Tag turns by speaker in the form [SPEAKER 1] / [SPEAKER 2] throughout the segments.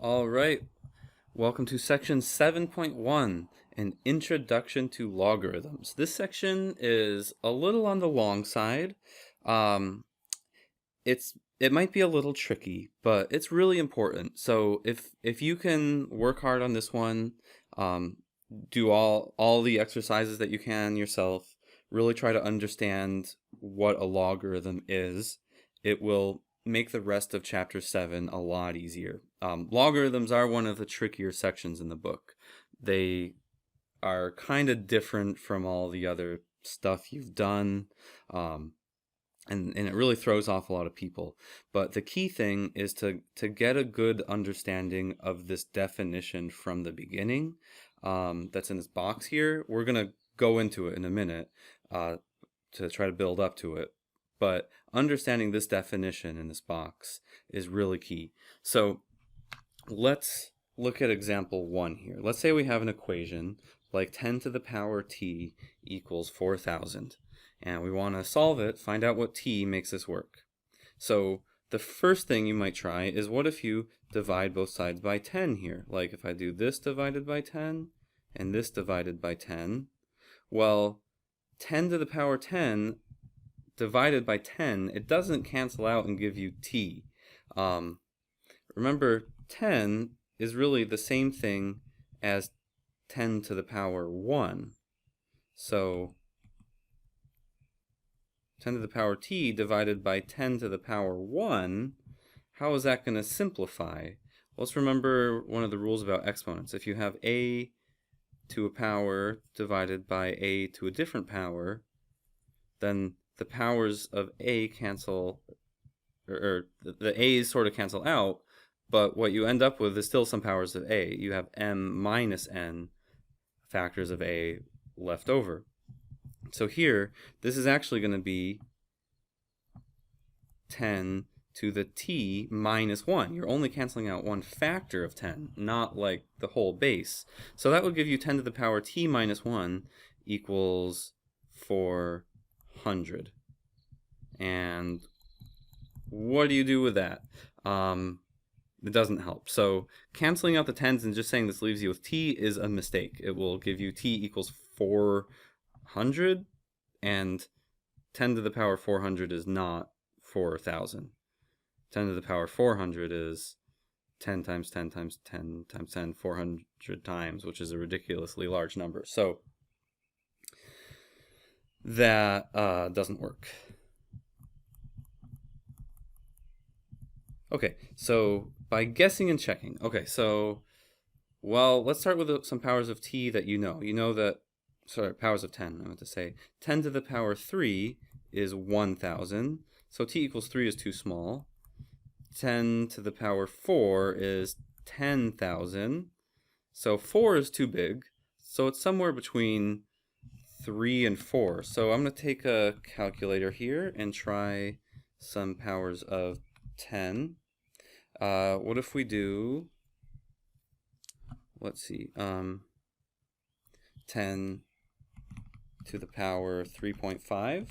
[SPEAKER 1] All right, welcome to section 7.1, an introduction to logarithms. This section is a little on the long side. Um, it might be a little tricky, but it's really important. So if you can work hard on this one, um, do all the exercises that you can yourself, really try to understand what a logarithm is, it will make the rest of chapter 7 a lot easier. Logarithms are one of the trickier sections in the book. They are kind of different from all the other stuff you've done. And it really throws off a lot of people. But the key thing is to get a good understanding of this definition from the beginning that's in this box here. We're going to go into it in a minute to try to build up to it. But understanding this definition in this box is really key. So let's look at example 1 here. Let's say we have an equation like 10 to the power t equals 4,000. And we want to solve it, find out what t makes this work. So the first thing you might try is, what if you divide both sides by 10 here? Like if I do this divided by 10 and this divided by 10, well, 10 to the power 10 divided by 10, it doesn't cancel out and give you t. Remember, 10 is really the same thing as 10 to the power 1. So 10 to the power t divided by 10 to the power 1, how is that going to simplify? Well, let's remember one of the rules about exponents. If you have a to a power divided by a to a different power, then the powers of a cancel, or the a's sort of cancel out, but what you end up with is still some powers of a. You have m minus n factors of a left over. So here, this is actually going to be 10 to the t minus 1. You're only canceling out one factor of 10, not like the whole base. So that would give you 10 to the power t minus 1 equals 400. And what do you do with that? It doesn't help. So canceling out the 10s and just saying this leaves you with t is a mistake. It will give you t equals 400, and 10 to the power 400 is not 4,000. 10 to the power 400 is 10 times 10 times 10 times 10, 400 times, which is a ridiculously large number. So that doesn't work. Okay, so by guessing and checking. Okay, so, well, let's start with some powers of t that you know. You know that, sorry, powers of 10, I meant to say. 10 to the power 3 is 1,000. So t equals 3 is too small. 10 to the power 4 is 10,000. So 4 is too big. So it's somewhere between 3 and 4. So I'm going to take a calculator here and try some powers of 10. What if we do, let's see, 10 to the power 3.5.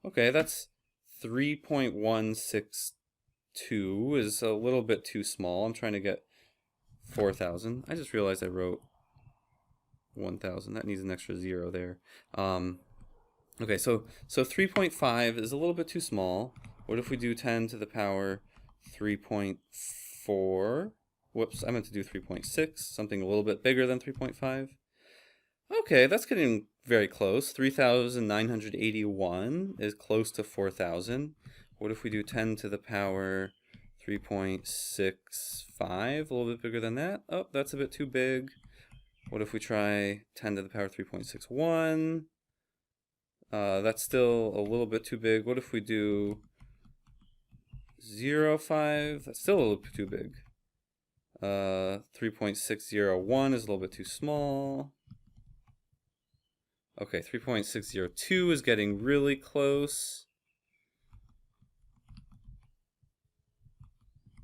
[SPEAKER 1] Okay, that's 3.162 is a little bit too small. I'm trying to get 4,000. I just realized I wrote 1,000. That needs an extra 0 there. Okay, so 3.5 is a little bit too small. What if we do 10 to the power 3.4? Whoops, I meant to do 3.6, something a little bit bigger than 3.5. Okay, that's getting very close. 3,981 is close to 4,000. What if we do 10 to the power 3.65, a little bit bigger than that? Oh, that's a bit too big. What if we try 10 to the power 3.61? That's still a little bit too big. What if we do 0.5? That's still a little bit too big. 3.601 is a little bit too small. Okay, 3.602 is getting really close.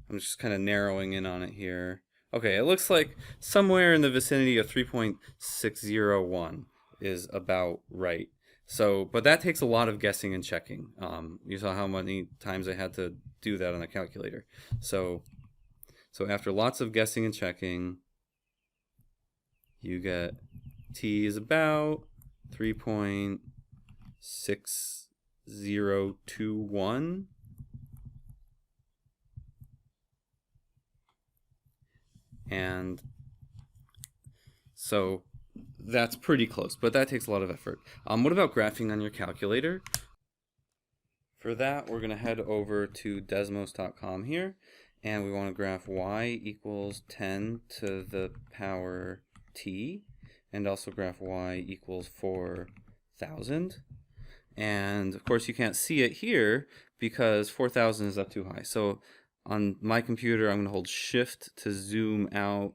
[SPEAKER 1] I'm just kind of narrowing in on it here. Okay, it looks like somewhere in the vicinity of 3.601 is about right. So, but that takes a lot of guessing and checking. You saw how many times I had to do that on a calculator. So So after lots of guessing and checking, you get t is about 3.6021. And so that's pretty close, but that takes a lot of effort. What about graphing on your calculator? For that, we're going to head over to desmos.com here, and we want to graph y equals 10 to the power t, and also graph y equals 4,000. And of course you can't see it here because 4,000 is up too high. So on my computer, I'm going to hold shift to zoom out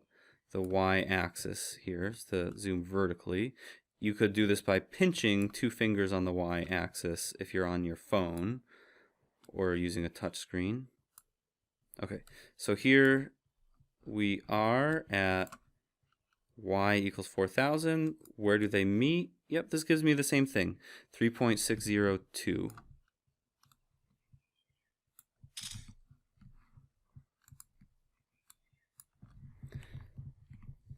[SPEAKER 1] the y-axis here, to zoom vertically. You could do this by pinching 2 fingers on the y-axis if you're on your phone or using a touch screen. Okay, so here we are at y equals 4,000. Where do they meet? Yep, this gives me the same thing, 3.602.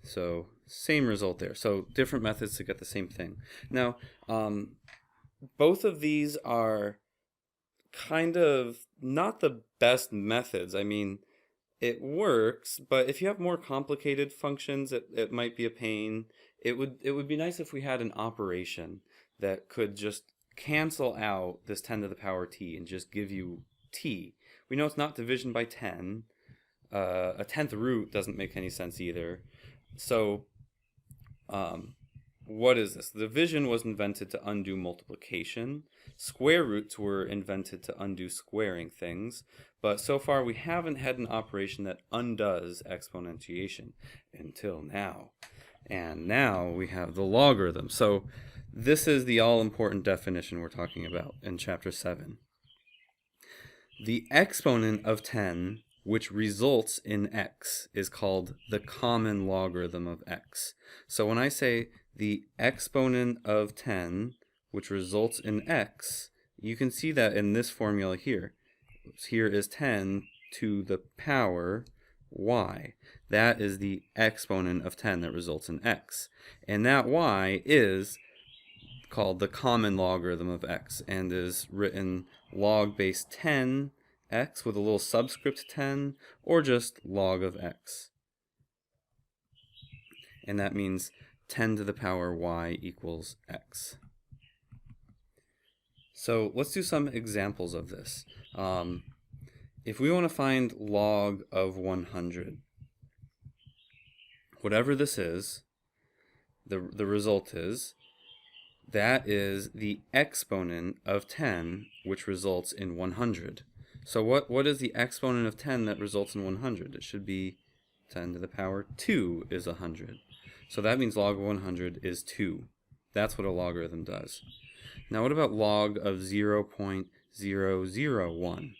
[SPEAKER 1] So same result there. So different methods to get the same thing. Now, both of these are kind of not the best methods. I mean, it works, but if you have more complicated functions, it might be a pain. It would be nice if we had an operation that could just cancel out this 10 to the power t and just give you t. We know it's not division by 10. A 10th root doesn't make any sense either. So, what is this? Division was invented to undo multiplication. Square roots were invented to undo squaring things. But so far we haven't had an operation that undoes exponentiation until now. And now we have the logarithm. So this is the all-important definition we're talking about in Chapter 7. The exponent of 10, which results in x, is called the common logarithm of x. So when I say the exponent of 10, which results in x, you can see that in this formula here. Here is 10 to the power y. That is the exponent of 10 that results in x. And that y is called the common logarithm of x and is written log base 10 x with a little subscript 10, or just log of x. And that means 10 to the power y equals x. So let's do some examples of this. If we want to find log of 100, whatever this is, the result is, that is the exponent of 10, which results in 100. So what is the exponent of 10 that results in 100? It should be 10 to the power 2 is 100. So that means log of 100 is 2. That's what a logarithm does. Now what about log of 0.001?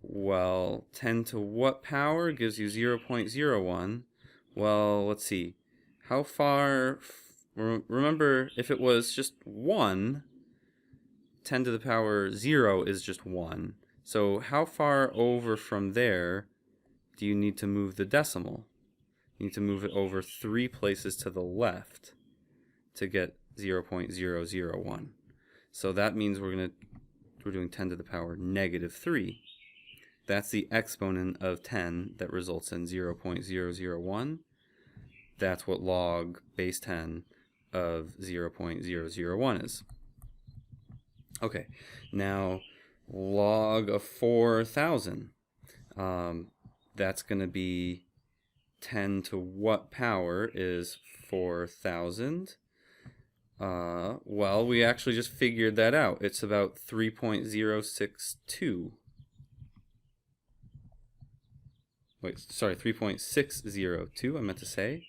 [SPEAKER 1] Well, 10 to what power gives you 0.01? Well, let's see. How far... Remember, if it was just 1, 10 to the power 0 is just 1. So how far over from there do you need to move the decimal? You need to move it over 3 places to the left to get 0.001. So that means we're doing 10 to the power negative 3. That's the exponent of 10 that results in 0.001. That's what log base 10 of 0.001 is. Okay, now log of 4,000. That's going to be 10 to what power is 4,000? Well, we actually just figured that out. It's about 3.062. Wait, sorry, 3.602, I meant to say.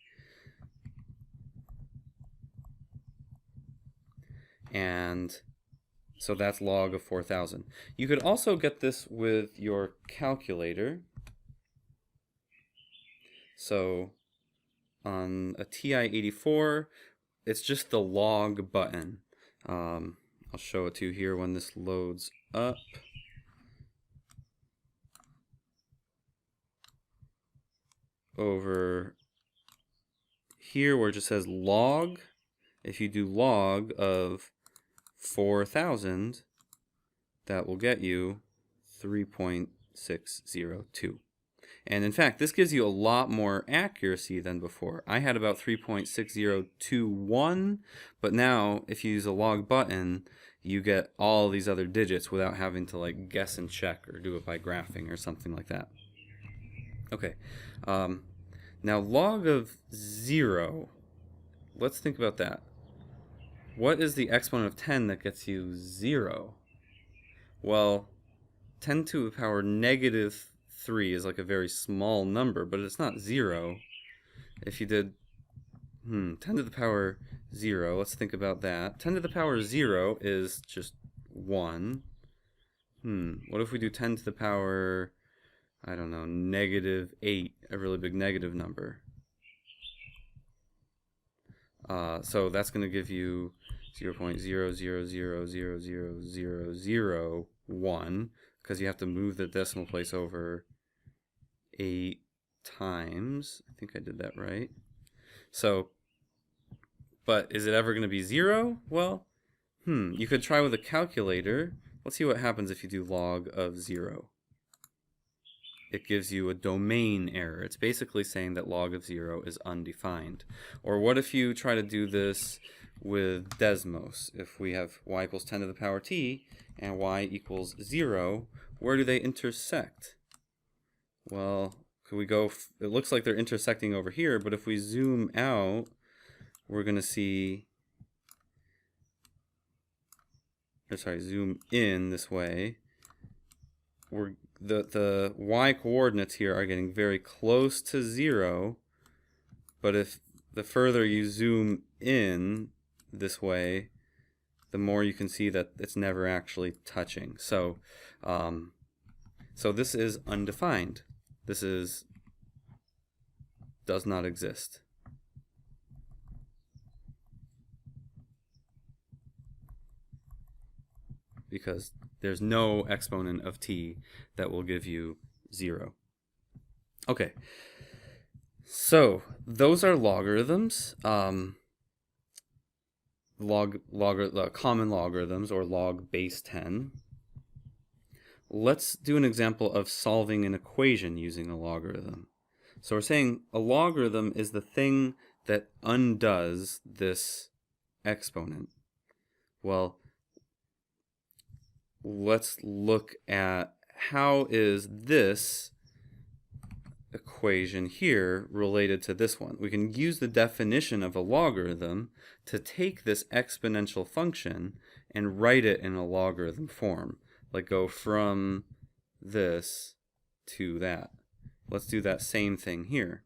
[SPEAKER 1] And so that's log of 4,000. You could also get this with your calculator. So on a TI-84, it's just the log button. I'll show it to you here when this loads up. over here where it just says log, if you do log of 4,000, that will get you 3.602. And in fact, this gives you a lot more accuracy than before. I had about 3.6021, but now if you use a log button, you get all these other digits without having to like guess and check or do it by graphing or something like that. Okay, now log of 0, let's think about that. What is the exponent of 10 that gets you 0? Well, 10 to the power negative 3 is like a very small number, but it's not 0. If you did 10 to the power 0, let's think about that. 10 to the power 0 is just 1. What if we do 10 to the power, I don't know, negative 8, a really big negative number? So that's going to give you 0.000000001, because you have to move the decimal place over 8 times. I think I did that right. So, but is it ever going to be 0? Well, you could try with a calculator. Let's see what happens if you do log of 0. It gives you a domain error. It's basically saying that log of 0 is undefined. Or what if you try to do this with Desmos? If we have y equals 10 to the power t and y equals 0, where do they intersect? Well, could we go, it looks like they're intersecting over here, but if we zoom out, we're going to see, zoom in this way, the y coordinates here are getting very close to 0, but if the further you zoom in this way, the more you can see that it's never actually touching. So, so this is undefined. This does not exist. Because there's no exponent of t that will give you 0. Okay, so those are logarithms, common logarithms, or log base 10. Let's do an example of solving an equation using a logarithm. So we're saying a logarithm is the thing that undoes this exponent. Well, let's look at how is this equation here related to this one. We can use the definition of a logarithm to take this exponential function and write it in a logarithm form, like go from this to that. Let's do that same thing here.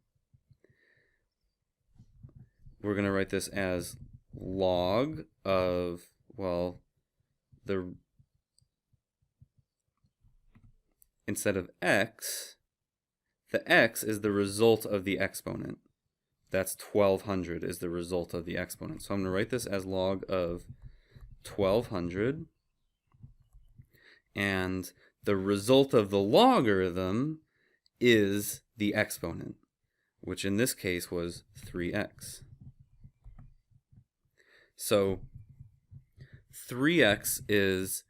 [SPEAKER 1] We're going to write this as log of, well, instead of x, the x is the result of the exponent. That's 1200 is the result of the exponent. So I'm going to write this as log of 1200. And the result of the logarithm is the exponent, which in this case was 3x. So 3x is,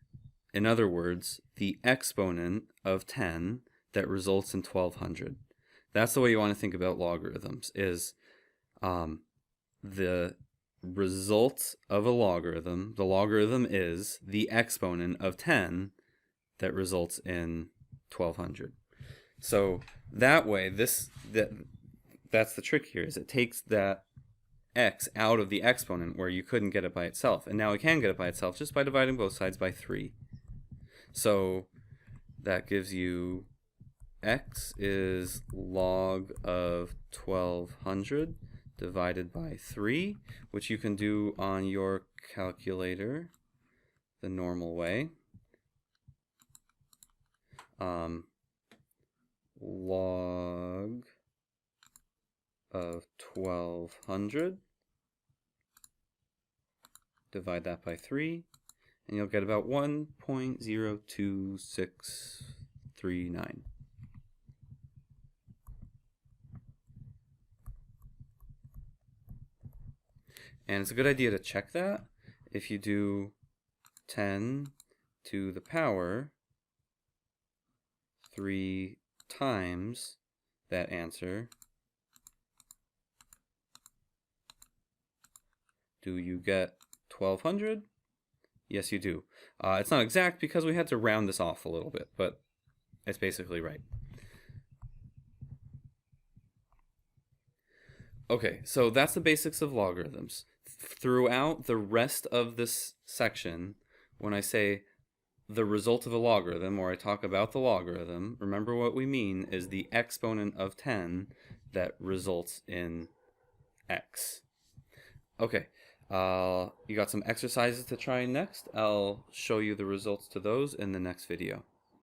[SPEAKER 1] in other words, the exponent of 10 that results in 1200. That's the way you want to think about logarithms, is the result of a logarithm. The logarithm is the exponent of 10 that results in 1200. So that way, that's the trick here, is it takes that x out of the exponent where you couldn't get it by itself. And now we can get it by itself just by dividing both sides by 3. So that gives you x is log of 1200 divided by 3, which you can do on your calculator the normal way. Log of 1200, divide that by 3, and you'll get about 1.02639. And it's a good idea to check that. If you do 10 to the power 3 times that answer, do you get 1200? Yes, you do. It's not exact because we had to round this off a little bit, but it's basically right. Okay, so that's the basics of logarithms. Throughout the rest of this section, when I say the result of a logarithm, or I talk about the logarithm, remember what we mean is the exponent of 10 that results in x. Okay, you got some exercises to try next. I'll show you the results to those in the next video.